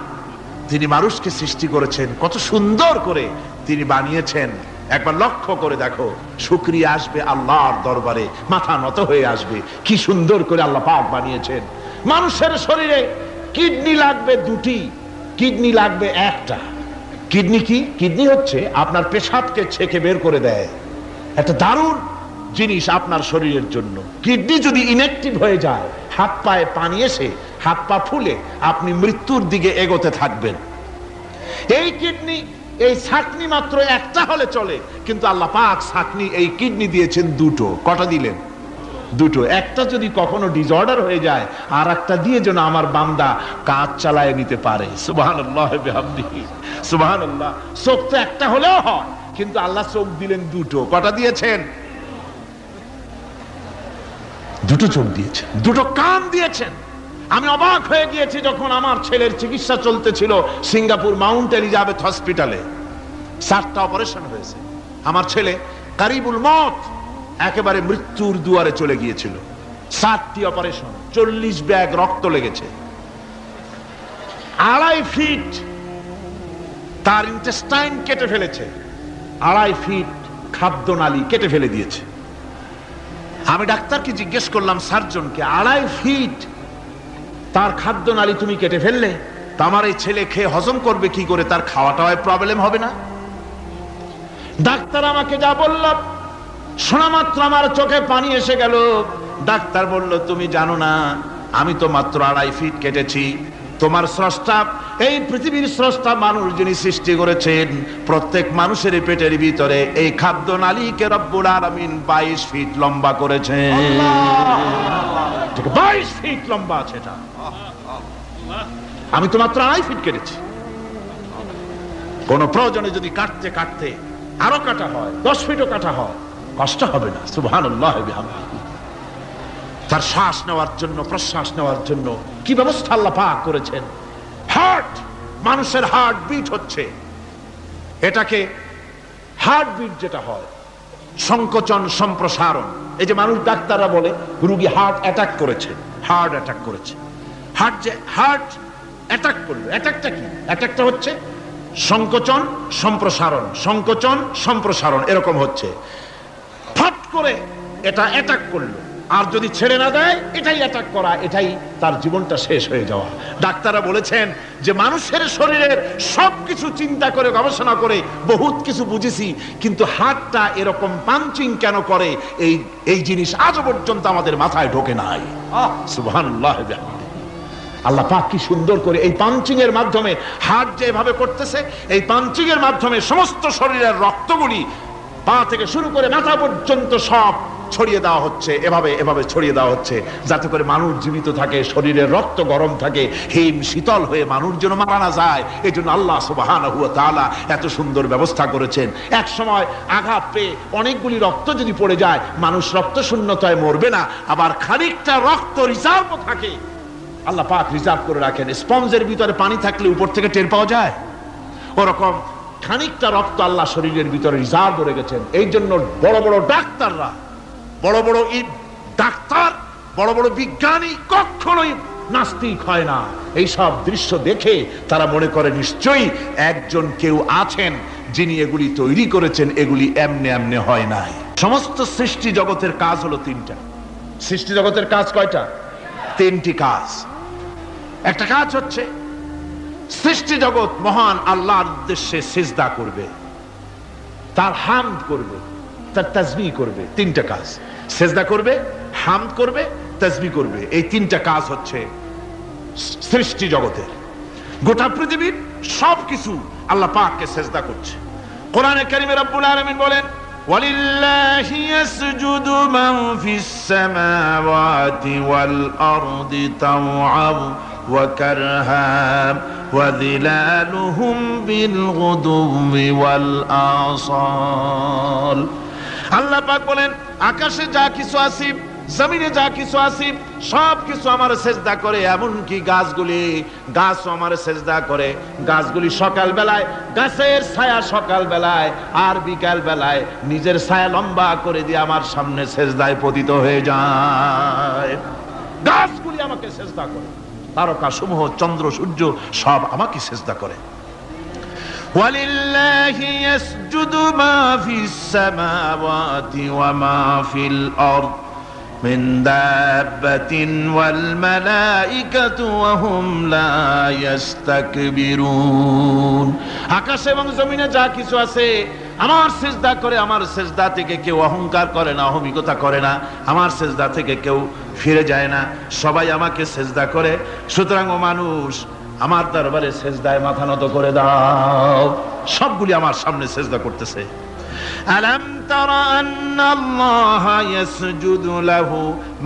S1: তিনি মানুষকে সৃষ্টি করেছেন, কত সুন্দর করে তিনি বানিয়েছেন। একবার লক্ষ্য করে দেখো, শুকরিয়া আসবে আল্লাহর দরবারে, মাথা নত হয়ে আসবে। কি সুন্দর করে আল্লাহ পাক বানিয়েছেন। মানুষের শরীরে কিডনি লাগবে 2টি, কিডনি লাগবে 1টা। কিডনি কি? কিডনি হচ্ছে আপনার পেশাবকে ছেঁকে বের করে দেয়, একটা দারুণ জিনিস আপনার শরীরের জন্য। কিডনি যদি ইনঅ্যাক্টিভ হয়ে যায়, হাত পায়ে পানি এসে হাত পা ফুলে আপনি মৃত্যুর দিকে এগোতে থাকবেন। এই কিডনি, এই ছাকনি মাত্র 1টা হলে চলে, কিন্তু আল্লাহ পাক ছাকনি, এই কিডনি দিয়েছেন 2টো। কটা দিলেন? 2টো। একটা যদি কখনো ডিসঅর্ডার হয়ে যায়, আর একটা দিয়ে যেন আমার বান্দা কাজ চালায় নিতে পারে। সুবহানাল্লাহ বিহামদিহি, সুবহানাল্লাহ। চোখ তো একটা হলেও হয়, কিন্তু আল্লাহ চোখ দিলেন 2টো। কটা দিয়েছেন? 2টো চোখ দিয়েছেন, 2টো কান দিয়েছেন। আমি অবাক হয়ে গিয়েছি যখন আমার ছেলের চিকিৎসা চলতেছিল সিঙ্গাপুর মাউন্ট এলিজাবেথ হসপিটালে। 7টা অপারেশন হয়েছে। আমার ছেলে কারিবুল মত, একেবারে মৃত্যুর দুয়ারে চলে গিয়েছিল। 7টি অপারেশন, 40 ব্যাগ রক্ত লেগেছে। 2.5 ফিট তার ইন্টেস্টাইন কেটে ফেলেছে, 2.5 ফিট খাদ্যনালী কেটে ফেলে দিয়েছে। আমি ডাক্তারকে জিজ্ঞেস করলাম, সার্জনকে, 2.5 ফিট তার খাদ্যনালী তুমি কেটে ফেললে, তা আমার এই ছেলে খেয়ে হজম করবে কি করে? তার খাওয়াটাও প্রবলেম হবে না? ডাক্তার আমাকে যা বলল, শোনা মাত্র আমার চোখে পানি এসে গেল। ডাক্তার বলল, তুমি জানো না, আমি তো মাত্র 2.5 ফিট কেটেছি। তোমার স্রষ্টা, এই পৃথিবীর স্রষ্টা মানুষ যিনি সৃষ্টি করেছেন, প্রত্যেক মানুষের পেটের ভিতরে এই খাদ্যনালীকে রব্বুল আলামিন 22 ফিট লম্বা করেছেন। 22 ফিট লম্বা আছে এটা। আমি তো মাত্র 2.5 ফিট কেটেছি। কোন প্রয়োজনে যদি কাটতে কাটতে আরো কাটা হয়, 10 ফিটও কাটা হয়, কষ্ট হবে না। সুবহানাল্লাহ বিহামদিহি। তার শ্বাস নেওয়ার জন্য, প্রশ্বাস নেওয়ার জন্য কি ব্যবস্থা আল্লাহ পাক করেছেন। হার্ট, মানুষের হার্ট বিট হচ্ছে, এটাকে হার্ট বিট যেটা হয়, সংকোচন সম্প্রসারণ। এই যে মানুষ, ডাক্তাররা বলে রোগী হার্ট অ্যাটাক করেছে, হার্ট অ্যাটাক করেছে। হার্ট অ্যাটাক করলো, অ্যাটাকটা কি? অ্যাটাকটা হচ্ছে সংকোচন সম্প্রসারণ, সংকোচন সম্প্রসারণ, এরকম হচ্ছে। ফট করে এটা অ্যাটাক করলো, আর যদি ছেড়ে না দেয় এটাই অ্যাটাক করা, এটাই তার জীবনটা শেষ হয়ে যাওয়া। ডাক্তাররা বলেছেন যে মানুষের শরীরের সবকিছু চিন্তা করে, গবেষণা করে বহুত কিছু বুঝেছি, কিন্তু হার্টটা এরকম পাঞ্চিং কেন করে, এই জিনিস আজও পর্যন্ত আমাদের মাথায় ঢোকে নাই। সুবহানাল্লাহ। আল্লাহ পাক কি সুন্দর করে এই পাঞ্চিং এর মাধ্যমে, হার্ট যেভাবে করতেছে, এই পাঞ্চিং এর মাধ্যমে সমস্ত শরীরের রক্তগুলি পা থেকে শুরু করে মাথা পর্যন্ত সব ছড়িয়ে দেওয়া হচ্ছে, এভাবে ছড়িয়ে দেওয়া হচ্ছে, যাতে করে মানুষ জীবিত থাকে, শরীরের রক্ত গরম থাকে, হিম শীতল হয়ে মানুষ যেন মারা না যায়। এই জন্য আল্লাহ সুবহানাহু ওয়া তাআলা এত সুন্দর ব্যবস্থা করেছেন। এক সময় আঘাত পেয়ে অনেকগুলি রক্ত যদি পড়ে যায়, মানুষ রক্ত শূন্যতায় মরবে না, আবার খানিকটা রক্ত রিজার্ভ থাকে, আল্লাহ পাক রিজার্ভ করে রাখেন। স্পঞ্জের ভিতরে পানি থাকলে উপর থেকে টের পাওয়া যায়, ওরকম খানিকটা রক্ত আল্লাহ শরীরের ভিতরে রিজার্ভ করে গেছেন। এই জন্য বড় বড় ডাক্তাররা, বড় বড় ডাক্তার, বড় বড় বিজ্ঞানী কখনোই নাস্তিক হয় না। এই সব দৃশ্য দেখে তারা মনে করে নিশ্চয়ই একজন কেউ আছেন যিনি এগুলি তৈরি করেছেন, এগুলি এমনে এমনে হয় নাই। সমস্ত সৃষ্টি জগতের কাজ হলো 3টা। সৃষ্টি জগতের কাজ কয়টা? 3টি কাজ। একটা কাজ হচ্ছে সৃষ্টি জগৎ মহান আল্লাহর উদ্দেশ্যে সিজদা করবে, তার হামদ করবে, তার তাসবিহ করবে। 3টা কাজ, সিজদা করবে, হামদ করবে, তাসবিহ করবে। এই 3টা কাজ হচ্ছে সৃষ্টি জগতের। গোটা পৃথিবীর সবকিছু আল্লাহ পাককে সিজদা করছে। কোরআনে কারীমে রব্বুল আলামিন বলেন, ওয়ালিল্লাহি ইয়াসজুদু মান ফিস সামাওয়াতি ওয়াল আরদি তাওআন ওয়া কারহা ওয়া যিলালুহুম বিল গুদুবি ওয়াল আসাল। আল্লাহ পাক বলেন, আকাশে যা কিছু আছে, জমিনে যা কিছু আছে, সব কিছু আমার সেজদা করে। এমনকি গাছগুলি, গাছও আমার সেজদা করে। গাছগুলি সকাল বেলায়, গাছের ছায়া সকাল বেলায় আর বিকাল বেলায় নিজের ছায়া লম্বা করে দিয়ে আমার সামনে সেজদায় পতিত হয়ে যায়। গাছগুলি আমাকে সেজদা করে, তারকা সমূহ, চন্দ্র সূর্য সব আমাকে সেজদা করে। ওয়ালিল্লাহি ইয়াসজুদু মা ফিস সামাওয়াতি ওয়া মা ফিল আরদ মিন দাব্বাতিন ওয়াল মালাইকাতু ওয়া হুম লা ইস্তাকবিরুন। আকাশ এবং জমিনে যা কিছু আছে আমার সিজদা করে। আমার সিজদা থেকে কেউ অহংকার করে না, অহমিকতা করে না, আমার সিজদা থেকে কেউ ফিরে যায় না, সবাই আমাকে সিজদা করে। সুতরাং ও মানুষ, আমার দরবারে সিজদায় মাথা নত করে দাও। সবগুলি আমার সামনে সিজদা করতেছে। আলাম তারা আন্নাল্লাহা ইয়াসজুদু লাহু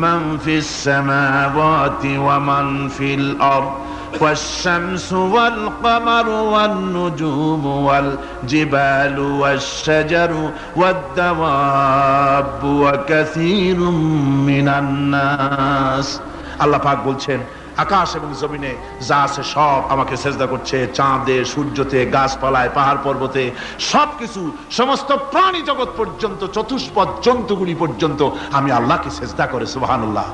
S1: মান ফিস সামাওয়াতি ওয়া মান ফিল আরদ والشمس والقمر والنجوم والجبال والشجر والدواب وكثير من الناس। আল্লাহ পাক বলছেন, আকাশ এবং জমিনে যা আছে সব আমাকে সেজদা করছে। চাঁদে, সূর্যতে, গাছপালায়, পাহাড় পর্বতে সবকিছু, সমস্ত প্রাণী জগৎ পর্যন্ত, চতুষ্পদ জন্তুগুলি পর্যন্ত আমি আল্লাহকে সেজদা করে। সুবহানাল্লাহ।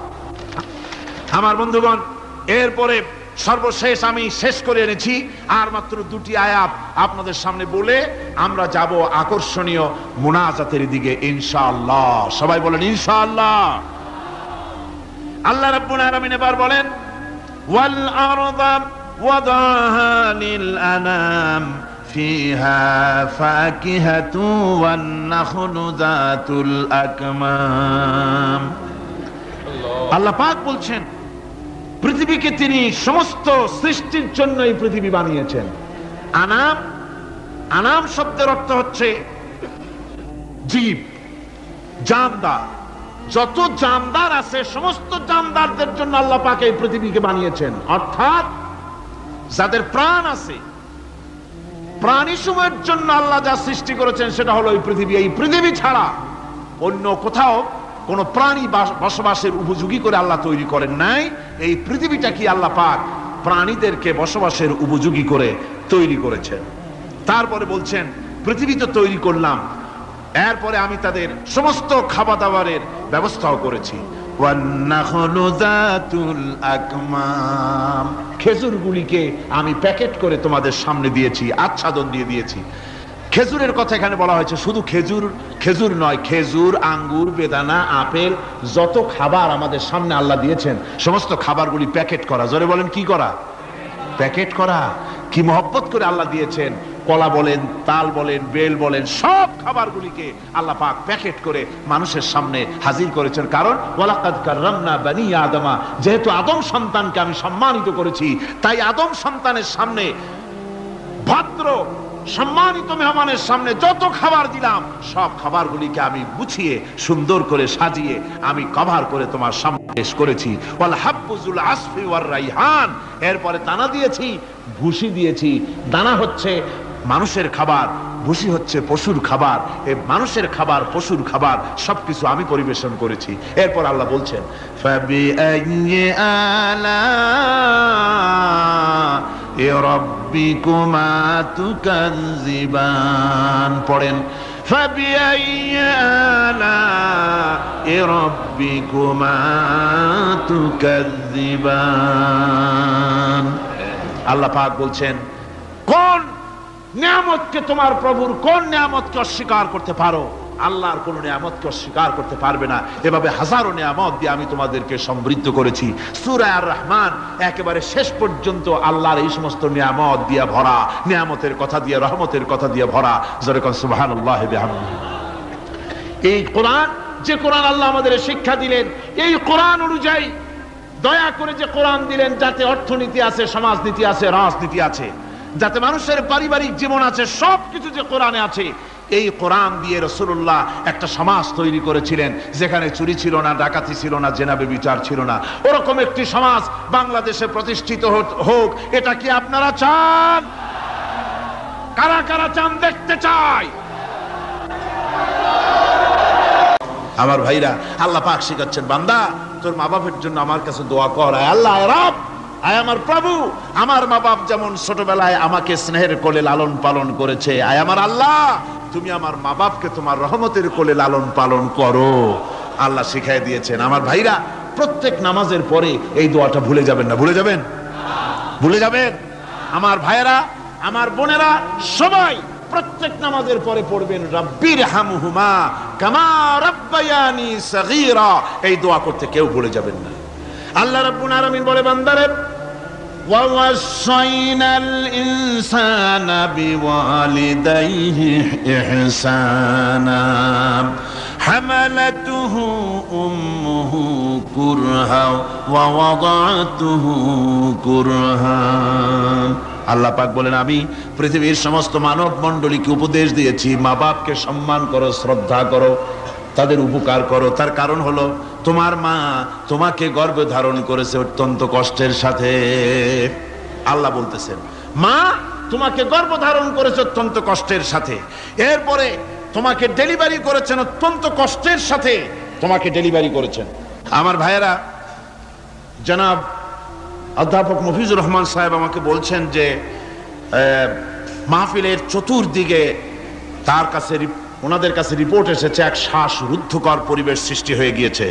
S1: আমার বন্ধুগণ, এরপরে সর্বশেষ আমি শেষ করে এনেছি, আর মাত্র 2টি আয়াত আপনাদের সামনে বলে আমরা যাব আকর্ষণীয় মুনাজাতের দিকে ইনশাআল্লাহ। সবাই বলেন ইনশাআল্লাহ। আল্লাহ রাব্বুল আলামিন এবার বলেন, ওয়াল আরদা ওয়াদাহা লিল আনাম ফিহা ফাকিহাতু ওয়ান নাখলু যাতুল আকমাম। আল্লাহ পাক বলছেন, পৃথিবীকে তিনি সমস্ত সৃষ্টির জন্য এই পৃথিবী বানিয়েছেন। আনাম, আনাম শব্দের অর্থ হচ্ছে জীব, জানদার। যত জানদার আছে সমস্ত জানদারদের জন্য আল্লাহ পাক এই পৃথিবীকে বানিয়েছেন। অর্থাৎ যাদের প্রাণ আছে, প্রাণী সময়ের জন্য আল্লাহ যা সৃষ্টি করেছেন সেটা হলো এই পৃথিবী। এই পৃথিবী ছাড়া অন্য কোথাও কোন প্রাণী বসবাসের উপযোগী করে আল্লাহ তৈরি করেন নাই। এই পৃথিবীটা কি আল্লাহ পাক প্রাণীদেরকে বসবাসের উপযোগী করে তৈরি করেছেন। তারপরে বলছেন পৃথিবী তো তৈরি করলাম, এরপরে আমি তাদের সমস্ত খাবার দাবারের ব্যবস্থাও করেছি। খেজুরগুলিকে আমি প্যাকেট করে তোমাদের সামনে দিয়েছি, আচ্ছাদন দিয়ে দিয়েছি। খেজুরের কথা এখানে বলা হয়েছে, শুধু খেজুর নয়, খেজুর, আঙ্গুর, বেদানা, আপেল, যত খাবার আমাদের সামনে আল্লাহ দিয়েছেন সমস্ত খাবারগুলি প্যাকেট করা। জোরে বলেন, কি করা? প্যাকেট করা। কি মহব্বত করে আল্লাহ দিয়েছেন। কলা বলেন, তাল বলেন, বেল বলেন, সব খাবারগুলিকে আল্লাহ পাক প্যাকেট করে মানুষের সামনে হাজির করেছেন। কারণ ওয়ালাকাদ কাররামনা বানি আদমা, যেহেতু আদম সন্তানকে আমি সম্মানিত করেছি, তাই আদম সন্তানের সামনে, ভদ্র সম্মানিত মেহমানের সামনে যত খাবার দিলাম সব খাবারগুলিকে আমি গুছিয়ে সুন্দর করে সাজিয়ে আমি কভার করে তোমার সামনে পেশ করেছি। ওয়াল হাব্বুজুল আসফি ওয়ার রাইহান, এরপরে দানা দিয়েছি, ভুসি দিয়েছি। দানা হচ্ছে মানুষের খাবার, ভুসি হচ্ছে পশুর খাবার। এই মানুষের খাবার, পশুর খাবার সবকিছু আমি পরিবেশন করেছি। এরপর আল্লাহ বলছেন ফাবিআইয়ি আলা'i রাব্বিকুমা তুকাযযিবান। পড়েন ফাবিআইয়ি আলা'i রাব্বিকুমা তুকাযযিবান। আল্লাহ পাক বলছেন কোন নিয়ামতকে, তোমার প্রভুর কোন নিয়ামতকে অস্বীকার করতে পারো? আল্লাহর কোন নিয়ামতকে অস্বীকার করতে পারবে না। এভাবে হাজারো নিয়ামত দিয়ে আমি তোমাদেরকে সমৃদ্ধ করেছি। সূরা আর রহমান একেবারে শেষ পর্যন্ত আল্লাহর এই সমস্ত নিয়ামত দিয়ে ভরা, নিয়ামতের কথা দিয়ে, রহমতের কথা দিয়ে ভরা। জোরে কোন সুবহানাল্লাহ বিহামদিহি। এই কোরআন, যে কোরআন আল্লাহ আমাদের শিক্ষা দিলেন, এই কোরআন অনুযায়ী দয়া করে যে কোরআন দিলেন, যাতে অর্থনীতি আছে, সমাজনীতি আছে, রাজনীতি আছে, যাতে মানুষের পারিবারিক জীবন আছে, সবকিছু যে কোরআনে আছে। এই কোরআন দিয়ে রাসূলুল্লাহ একটা সমাজ তৈরি করেছিলেন যেখানে চুরি ছিল না, ডাকাতি ছিল না, জেনা ব্যভিচার ছিল না। ওরকম একটি সমাজ বাংলাদেশে প্রতিষ্ঠিত হোক, এটা কি আপনারা চান? কারা কারা চান? দেখতে চাই। আমার ভাইরা, আল্লাহ পাক শিখাচ্ছেন, বান্দা তোর মা বাপের জন্য আমার কাছে দোয়া কর। আল্লাহ রব, আয় আমার প্রভু, আমার মা বাপ যেমন ছোটবেলায় আমাকে স্নেহের কোলে লালন পালন করেছে, আয় আমার আল্লাহ তুমি আমার মা বাপকে তোমার রহমতের কোলে লালন পালন করো। আল্লাহ শিখাই দিয়েছেন। আমার ভাইরা, প্রত্যেক নামাজের পরে এই দোয়াটা ভুলে যাবেন না। ভুলে যাবেন? ভুলে যাবেন? আমার ভাইরা, আমার বোনেরা, সবাই প্রত্যেক নামাজের পরে পড়বেন রাব্বির হামহুমা কামা রাব্বায়ানি সগীরা। এই দোয়া করতে কেউ ভুলে যাবেন না। আল্লাহ রাব্বুল আলামিন বলে, বান্দারে ওয়া ওয়াসাইনাল ইনসানা বিওয়ালিদাইহি ইহসানা হামালাতুহু উম্মুহু কুরহা ওয়া ওয়াদাতুহু কুরহা। আল্লাহ পাক বলেন, আমি পৃথিবীর সমস্ত মানব মণ্ডলীকে উপদেশ দিয়েছি, মা বাপকে সম্মান করো, শ্রদ্ধা করো, তাদের উপকার করো। তার কারণ হলো তোমার মা তোমাকে গর্ভে ধারণ করেছে অত্যন্ত কষ্টের সাথে। আল্লাহ বলতেছেন, মা তোমাকে গর্ভ ধারণ করেছে অত্যন্ত কষ্টের সাথে, এরপরে তোমাকে ডেলিভারি করেছেন অত্যন্ত কষ্টের সাথে, তোমাকে ডেলিভারি করেছেন। আমার ভাইয়েরা, জনাব অধ্যাপক মফিজুর রহমান সাহেব আমাকে বলছেন যে মাহফিলের চতুর্দিকে ওনাদের কাছে রিপোর্ট এসেছে এক শ্বাসরুদ্ধকর পরিবেশ সৃষ্টি হয়ে গিয়েছে।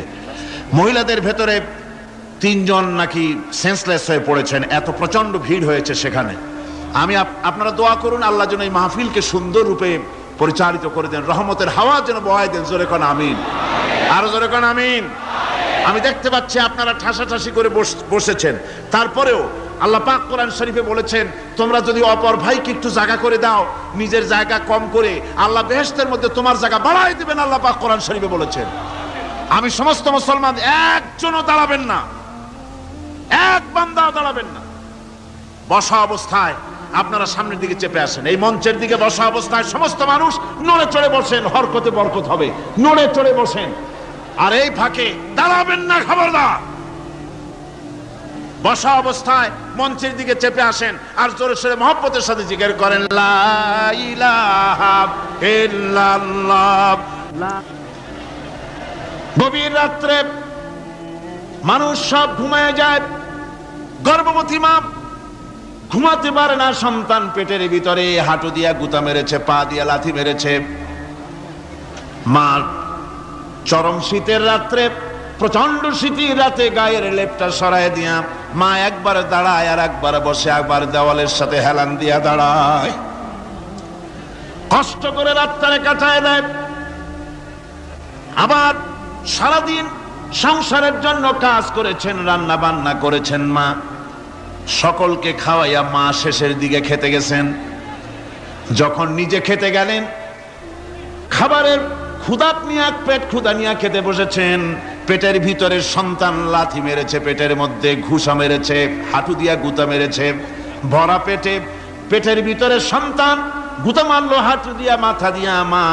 S1: মহিলাদের ভেতরে 3 জন নাকি সেন্সলেস হয়ে পড়েছেন, এত প্রচন্ড ভিড় হয়েছে সেখানে। আপনারা দোয়া করুন আল্লাহ যেন এই মাহফিলকে সুন্দর রূপে পরিচালিত করে দেন, রহমতের হাওয়া যেন বহায় দেন। জোরে কোন আমিন, আরো জোরে কোন আমিন। আমি দেখতে পাচ্ছি আপনারা ঠাসাঠাসি করে বসেছেন, তারপরেও আল্লাহ পাক কোরআন শরীফে বলেছেন, তোমরা যদি অপর ভাইকে একটু জায়গা করে দাও, নিজের জায়গা কম করে, আল্লাহ বেহেশতের মধ্যে তোমার জায়গা বাড়াই দিবেন। আল্লাহ পাক কোরআন শরীফে বলেছেন। আমি সমস্ত মুসলমান, একজনও দাঁড়াবেন না, এক বান্দাও দাঁড়াবেন না। বসা অবস্থায় আপনারা সামনের দিকে চেপে আসেন। এই মঞ্চের দিকে বসা অবস্থায় সমস্ত মানুষ নড়ে চড়ে বসেন, হরকতে বরকত হবে, নড়ে চড়ে বসেন। আর এই ফাঁকে দাঁড়াবেন না, খবরদার। বসা অবস্থায় মঞ্চের দিকে চেপে আসেন আর জোরে সোরে মহব্বতের সাথে জিকির করেন লা ইলাহা ইল্লাল্লাহ। গভীর রাত্রে মানুষ সব ঘুমায় যায়, গর্ভবতী মা ঘুমাতে পারে না, সন্তান পেটের ভিতরে হাঁটু দিয়া গুতা মেরেছে, পা দিয়া লাথি মেরেছে। মা চরম শীতের রাত্রে, প্রচন্ড শীতের রাতে গায়ের লেপটা সরায় দিয়া মা একবার দাঁড়ায় আর একবার বসে, একবার দেওয়ালের সাথে হেলান দিয়া দাঁড়ায়, কষ্ট করে রাতটারে কাটায় দেয়। আবার সারাদিন সংসারের জন্য কাজ করেছেন, রান্না বান্না করেছেন মা, সকলকে খাওয়াইয়া মা শেষের দিকে খেতে গেছেন। যখন নিজে খেতে গেলেন, খাবারের ক্ষুধা নিয়ে পেট ক্ষুধা নিয়ে খেতে বসেছেন, পেটের ভিতরে সন্তান লাথি মেরেছে, পেটের মধ্যে ঘুষা মেরেছে, হাঁটু দিয়া গুতা মেরেছে, ভরা পেটে পেটের ভিতরে সন্তান গুতা মারলো হাঁটু দিয়া, মাথা দিয়া। মা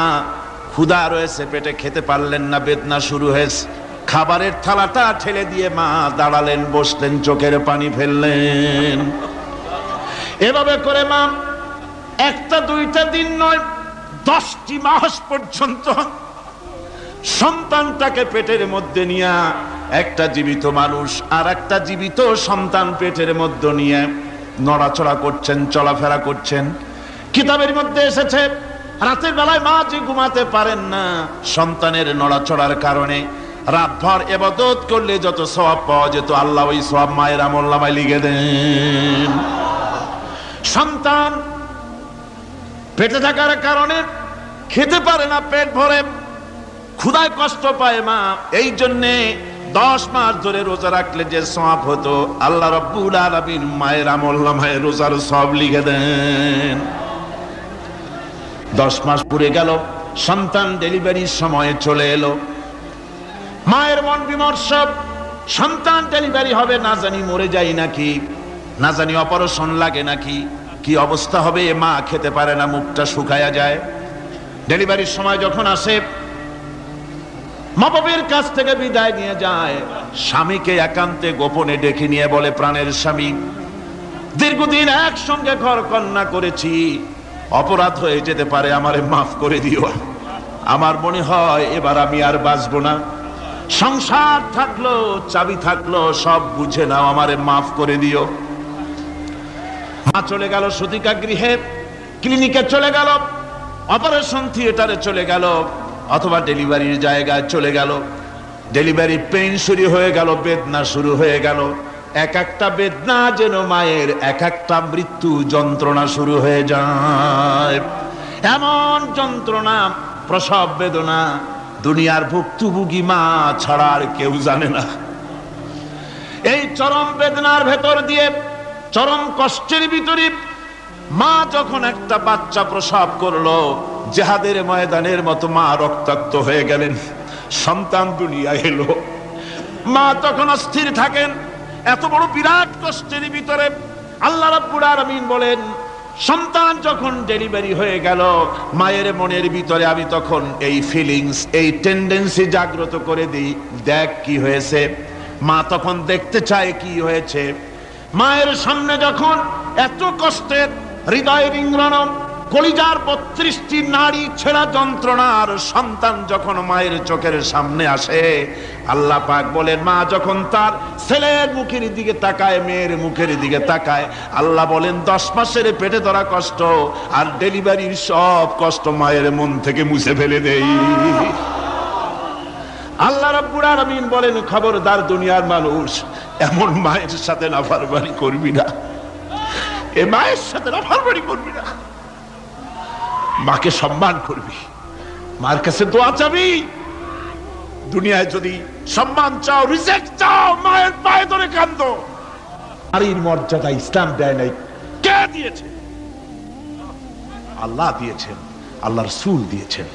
S1: ক্ষুধা রয়েছে, পেটে খেতে পারলেন না, বেদনা শুরু হয়েছে। খাবারের থালাটা ঠেলে দিয়ে মা দাঁড়ালেন, বসলেন, চোখের পানি ফেললেন। এভাবে করে মা একটা দুইটা দিন নয়, 10টি মাস পর্যন্ত সন্তানটাকে পেটের মধ্যে নিয়ে, একটা জীবিত মানুষ আর একটা জীবিত সন্তান পেটের মধ্যে নিয়ে নড়াচড়া করছেন, চলাফেরা করছেন। কিতাবের মধ্যে এসেছে রাতের বেলায় মা যে ঘুমাতে পারেন না সন্তানের নড়াচড়ার কারণে, রাতভর ইবাদত করলে যত সওয়াব পাওয়া যেত আল্লাহ ওই সওয়াব মায়ের আমলনামায় লিখে দেন। সন্তান পেটে থাকার কারণে খেতে পারে না, পেট ভরে ক্ষুধায় কষ্ট পায় মা, এই জন্যে 10 মাস ধরে রোজা রাখলে যে সওয়াব হতো আল্লাহ রাব্বুল আলামিন মায়ের আমলনামায় রোজার সওয়াব লিখে দেন। 10 মাস পুরে গেল, সন্তান ডেলিভারির সময় চলে এলো। মায়ের মন বিমর্ষ, সন্তান ডেলিভারি হবে, না জানি মরে যাই নাকি, না জানি অপারেশন লাগে নাকি, কি অবস্থা হবে। মা খেতে পারে না, মুখটা শুকায়া যায়। ডেলিভারির সময় যখন আসে, মা বাবার কাছ থেকে বিদায় নিয়ে যায়, স্বামীকে একান্তে গোপনে ডেকে নিয়ে বলে, প্রাণের স্বামী, দীর্ঘদিন একসঙ্গে ঘর কন্যা করেছি, অপরাধ হয়ে যেতে পারে, আমারে মাফ করে দিও। আমার মনে হয় এবার আমি আর বাঁচবো না, সংসার থাকলো চাবি থাকলো সব বুঝে নাও, আমারে মাফ করে দিও। মা চলে গেল সতিকা গৃহে, ক্লিনিকে চলে গেল, অপারেশন থিয়েটারে চলে গেল, অথবা ডেলিভারির জায়গায় চলে গেল। ডেলিভারি পেইন শুরু হয়ে গেল, বেদনা শুরু হয়ে গেল। এক একটা বেদনা যেন মায়ের এক একটা মৃত্যু যন্ত্রণা শুরু হয়ে যায়। এমন যন্ত্রণা, প্রসব বেদনা দুনিয়ার ভুক্তভোগী মা ছাড়া আর কেউ জানে না। এই চরম বেদনার ভেতর দিয়ে, চরম কষ্টের ভিতরে মা যখন একটা বাচ্চা প্রসব করলো, জিহাদের ময়দানের মতো মা রক্তাক্ত হয়ে গেলেন, সন্তান দুনিয়ায় এলো। মা তখন অস্থির থাকেন। এত বড় বিরাট কষ্টের ভিতরে আল্লাহ রাব্বুল আলামিন বলেন, সন্তান যখন ডেলিভারি হয়ে গেল, মায়ের মনের ভিতরে আমি তখন এই ফিলিংস, এই টেন্ডেন্সি জাগ্রত করে দিই, দেখ কি হয়েছে। মা তখন দেখতে চায় কি হয়েছে। মায়ের সামনে যখন এত কষ্টের, হৃদয় রিংরণ, কলিজার 32টি নাড়ি ছেঁড়া যন্ত্রণার সন্তান যখন মায়ের চোখের সামনে আসে, আল্লাহ পাক বলেন, মা যখন তার ছেলের মুখের দিকে তাকায়, মেয়ের মুখের দিকে তাকায়, আল্লাহ বলেন 10 মাসের পেটে ধরা কষ্ট আর ডেলিভারির সব কষ্ট মায়ের মন থেকে মুছে ফেলে দেই। আল্লাহ রাব্বুল আলামিন বলেন, খবরদার দুনিয়ার মানুষ, এমন মায়ের সাথে নাফরমানি করবি না, এ মায়ের সাথে নাফরমানি করবি না, মাকে সম্মান করবি, মার কাছে দোয়া চাবি। দুনিয়ায় যদি সম্মান চাও, রিজেক্ট চাও, মায়ের পায়ে ধরে কাঁদো। নারীর মর্যাদা ইসলাম দেয় নাই, কে দিয়েছে? আল্লাহ দিয়েছেন, আল্লাহর রাসূল দিয়েছেন।